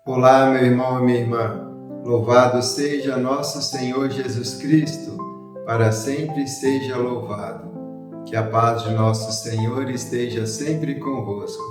Olá, meu irmão e minha irmã. Louvado seja nosso Senhor Jesus Cristo, para sempre seja louvado. Que a paz de nosso Senhor esteja sempre convosco.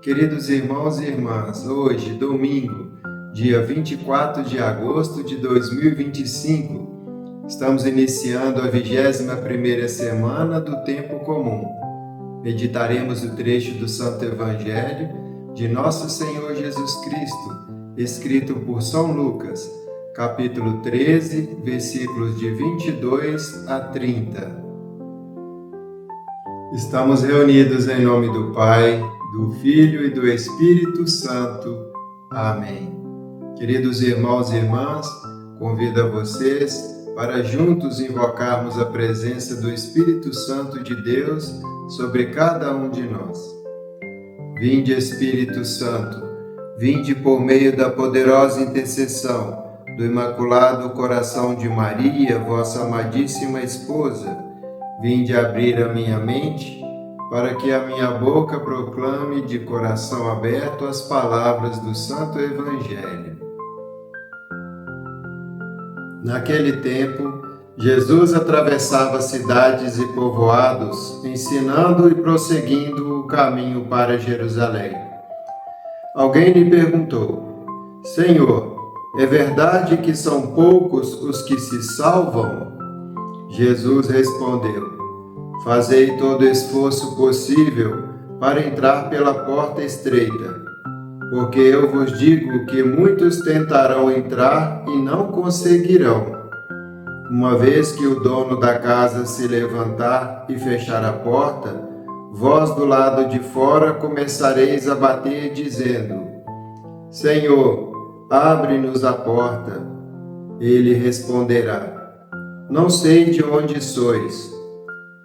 Queridos irmãos e irmãs, hoje, domingo, dia 24 de agosto de 2025, estamos iniciando a 21ª semana do Tempo Comum. Meditaremos o trecho do Santo Evangelho de Nosso Senhor Jesus Cristo, escrito por São Lucas, capítulo 13, versículos de 22 a 30. Estamos reunidos em nome do Pai, do Filho e do Espírito Santo. Amém. Queridos irmãos e irmãs, convido a vocês para juntos invocarmos a presença do Espírito Santo de Deus sobre cada um de nós. Vinde, Espírito Santo, vinde por meio da poderosa intercessão do Imaculado Coração de Maria, vossa amadíssima esposa, vinde abrir a minha mente, para que a minha boca proclame de coração aberto as palavras do Santo Evangelho. Naquele tempo, Jesus atravessava cidades e povoados, ensinando e prosseguindo o caminho para Jerusalém. Alguém lhe perguntou: Senhor, é verdade que são poucos os que se salvam? Jesus respondeu: Fazei todo esforço possível para entrar pela porta estreita, porque eu vos digo que muitos tentarão entrar e não conseguirão. Uma vez que o dono da casa se levantar e fechar a porta, vós do lado de fora começareis a bater, dizendo: Senhor, abre-nos a porta. Ele responderá: Não sei de onde sois.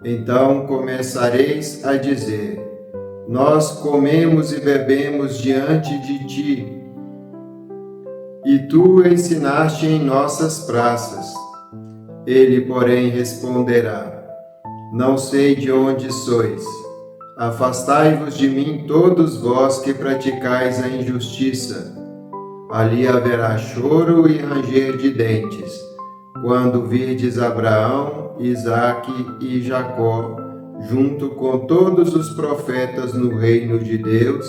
Então começareis a dizer: Nós comemos e bebemos diante de ti, e tu ensinaste em nossas praças. Ele, porém, responderá: Não sei de onde sois. Afastai-vos de mim, todos vós que praticais a injustiça. Ali haverá choro e ranger de dentes, quando virdes Abraão, Isaque e Jacó, junto com todos os profetas no reino de Deus,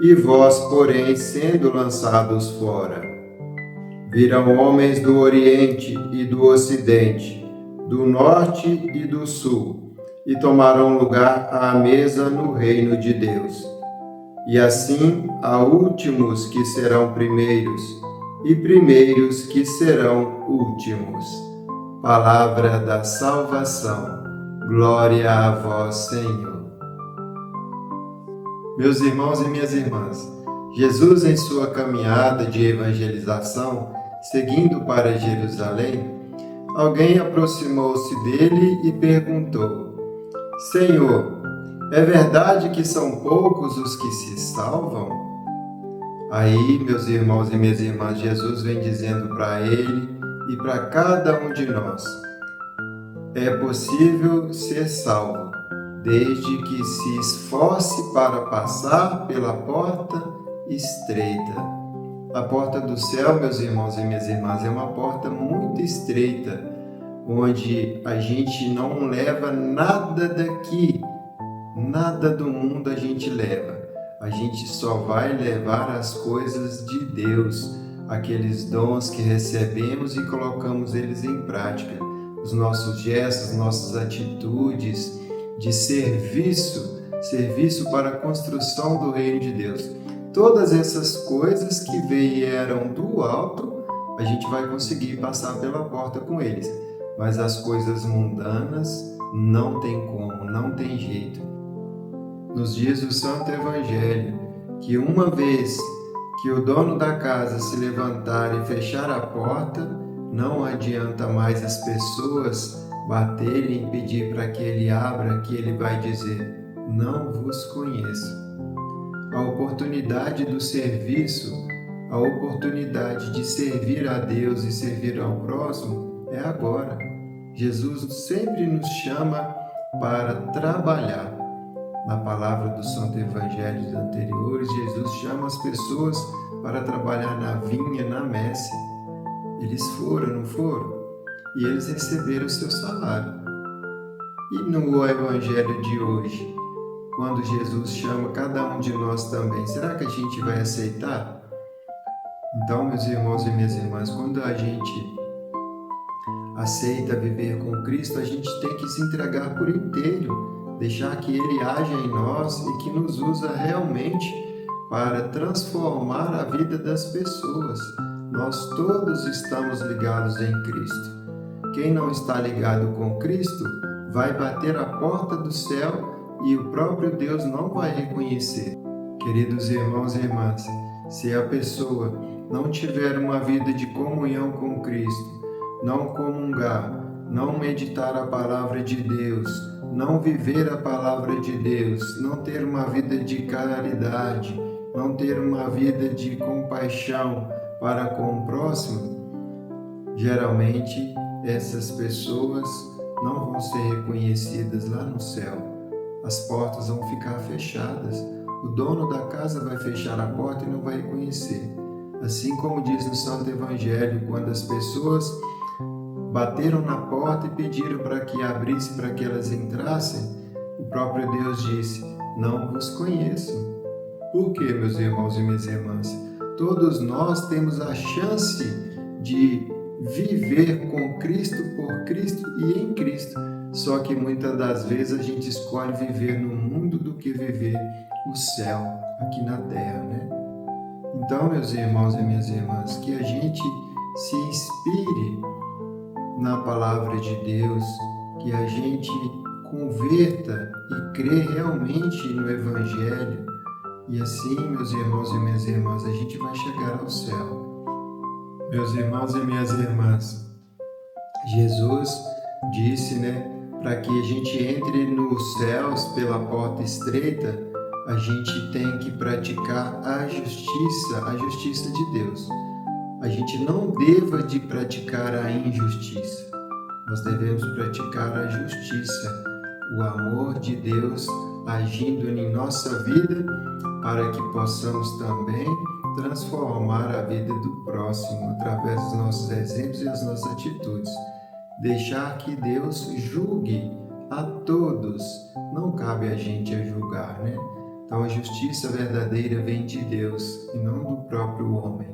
e vós, porém, sendo lançados fora. Virão homens do Oriente e do Ocidente, do Norte e do Sul, e tomarão lugar à mesa no reino de Deus. E assim há últimos que serão primeiros, e primeiros que serão últimos. Palavra da salvação. Glória a vós, Senhor. Meus irmãos e minhas irmãs, Jesus, em sua caminhada de evangelização, seguindo para Jerusalém, alguém aproximou-se dele e perguntou: Senhor, é verdade que são poucos os que se salvam? Aí, meus irmãos e minhas irmãs, Jesus vem dizendo para ele e para cada um de nós: é possível ser salvo, desde que se esforce para passar pela porta estreita. A porta do céu, meus irmãos e minhas irmãs, é uma porta muito estreita, onde a gente não leva nada daqui, nada do mundo a gente leva. A gente só vai levar as coisas de Deus, aqueles dons que recebemos e colocamos eles em prática. Os nossos gestos, nossas atitudes de serviço para a construção do reino de Deus. Todas essas coisas que vieram do alto, a gente vai conseguir passar pela porta com eles. Mas as coisas mundanas não tem como, não tem jeito. Nos diz o Santo Evangelho que uma vez que o dono da casa se levantar e fechar a porta, não adianta mais as pessoas baterem e pedir para que ele abra, que ele vai dizer: não vos conheço. A oportunidade do serviço, a oportunidade de servir a Deus e servir ao próximo é agora. Jesus sempre nos chama para trabalhar. Na palavra do Santo Evangelho anteriores, Jesus chama as pessoas para trabalhar na vinha, na messe. Eles foram, não foram? E eles receberam o seu salário. E no Evangelho de hoje, quando Jesus chama cada um de nós também, será que a gente vai aceitar? Então, meus irmãos e minhas irmãs, quando a gente aceita viver com Cristo, a gente tem que se entregar por inteiro, deixar que Ele haja em nós e que nos usa realmente para transformar a vida das pessoas. Nós todos estamos ligados em Cristo. Quem não está ligado com Cristo vai bater a porta do céu e o próprio Deus não vai reconhecer. Queridos irmãos e irmãs, se a pessoa não tiver uma vida de comunhão com Cristo, não comungar, não meditar a palavra de Deus, não viver a palavra de Deus, não ter uma vida de caridade, não ter uma vida de compaixão para com o próximo, geralmente essas pessoas não vão ser reconhecidas lá no céu. As portas vão ficar fechadas. O dono da casa vai fechar a porta e não vai reconhecer. Assim como diz no Santo Evangelho, quando as pessoas bateram na porta e pediram para que abrisse, para que elas entrassem, o próprio Deus disse: não vos conheço. Por quê, meus irmãos e minhas irmãs? Todos nós temos a chance de viver com Cristo, por Cristo e em Cristo. Só que muitas das vezes a gente escolhe viver no mundo do que viver o céu aqui na terra, né? Então, meus irmãos e minhas irmãs, que a gente se inspire na palavra de Deus, que a gente converta e crê realmente no Evangelho, e assim, meus irmãos e minhas irmãs, a gente vai chegar ao céu. Meus irmãos e minhas irmãs, Jesus disse, para que a gente entre nos céus pela porta estreita, a gente tem que praticar a justiça de Deus. A gente não deva de praticar a injustiça. Nós devemos praticar a justiça, o amor de Deus agindo em nossa vida para que possamos também transformar a vida do próximo através dos nossos exemplos e as nossas atitudes. Deixar que Deus julgue a todos. Não cabe a gente a julgar, Então a justiça verdadeira vem de Deus e não do próprio homem.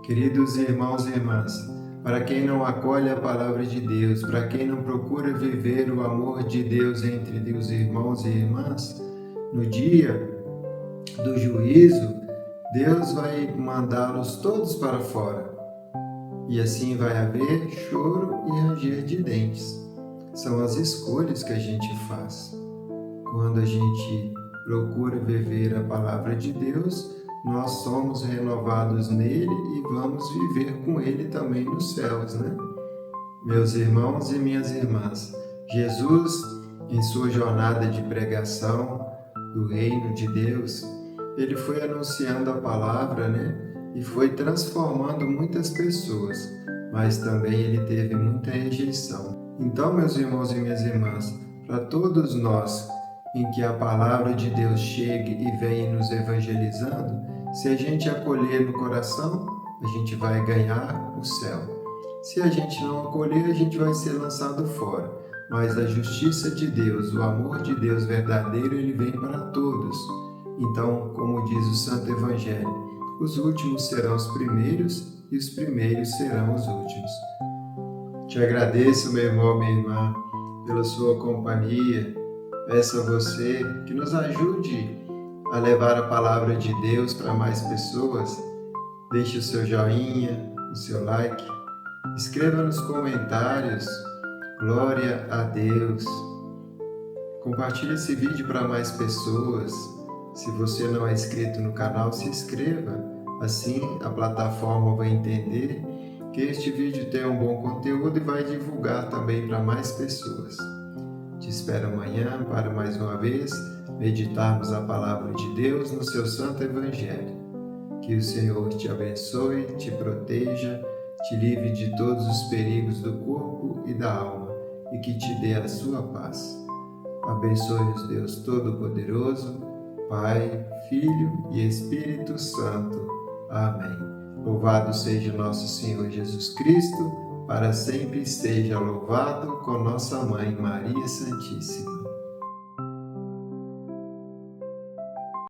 Queridos irmãos e irmãs, para quem não acolhe a palavra de Deus, para quem não procura viver o amor de Deus entre os irmãos e irmãs, no dia do juízo, Deus vai mandá-los todos para fora. E assim vai haver choro e ranger de dentes. São as escolhas que a gente faz. Quando a gente procura viver a palavra de Deus, nós somos renovados nele e vamos viver com ele também nos céus, Meus irmãos e minhas irmãs, Jesus, em sua jornada de pregação do reino de Deus, ele foi anunciando a palavra, e foi transformando muitas pessoas, mas também ele teve muita rejeição. Então, meus irmãos e minhas irmãs, para todos nós em que a palavra de Deus chegue e venha nos evangelizando, se a gente acolher no coração, a gente vai ganhar o céu. Se a gente não acolher, a gente vai ser lançado fora. Mas a justiça de Deus, o amor de Deus verdadeiro, ele vem para todos. Então, como diz o Santo Evangelho, os últimos serão os primeiros e os primeiros serão os últimos. Te agradeço, meu irmão, minha irmã, pela sua companhia. Peço a você que nos ajude a levar a palavra de Deus para mais pessoas. Deixe o seu joinha, o seu like. Escreva nos comentários. Glória a Deus. Compartilhe esse vídeo para mais pessoas. Se você não é inscrito no canal, se inscreva. Assim a plataforma vai entender que este vídeo tem um bom conteúdo e vai divulgar também para mais pessoas. Te espero amanhã para mais uma vez meditarmos a palavra de Deus no seu Santo Evangelho. Que o Senhor te abençoe, te proteja, te livre de todos os perigos do corpo e da alma e que te dê a sua paz. Abençoe-os Deus Todo-Poderoso, Pai, Filho e Espírito Santo. Amém. Louvado seja nosso Senhor Jesus Cristo, para sempre esteja louvado com nossa Mãe Maria Santíssima.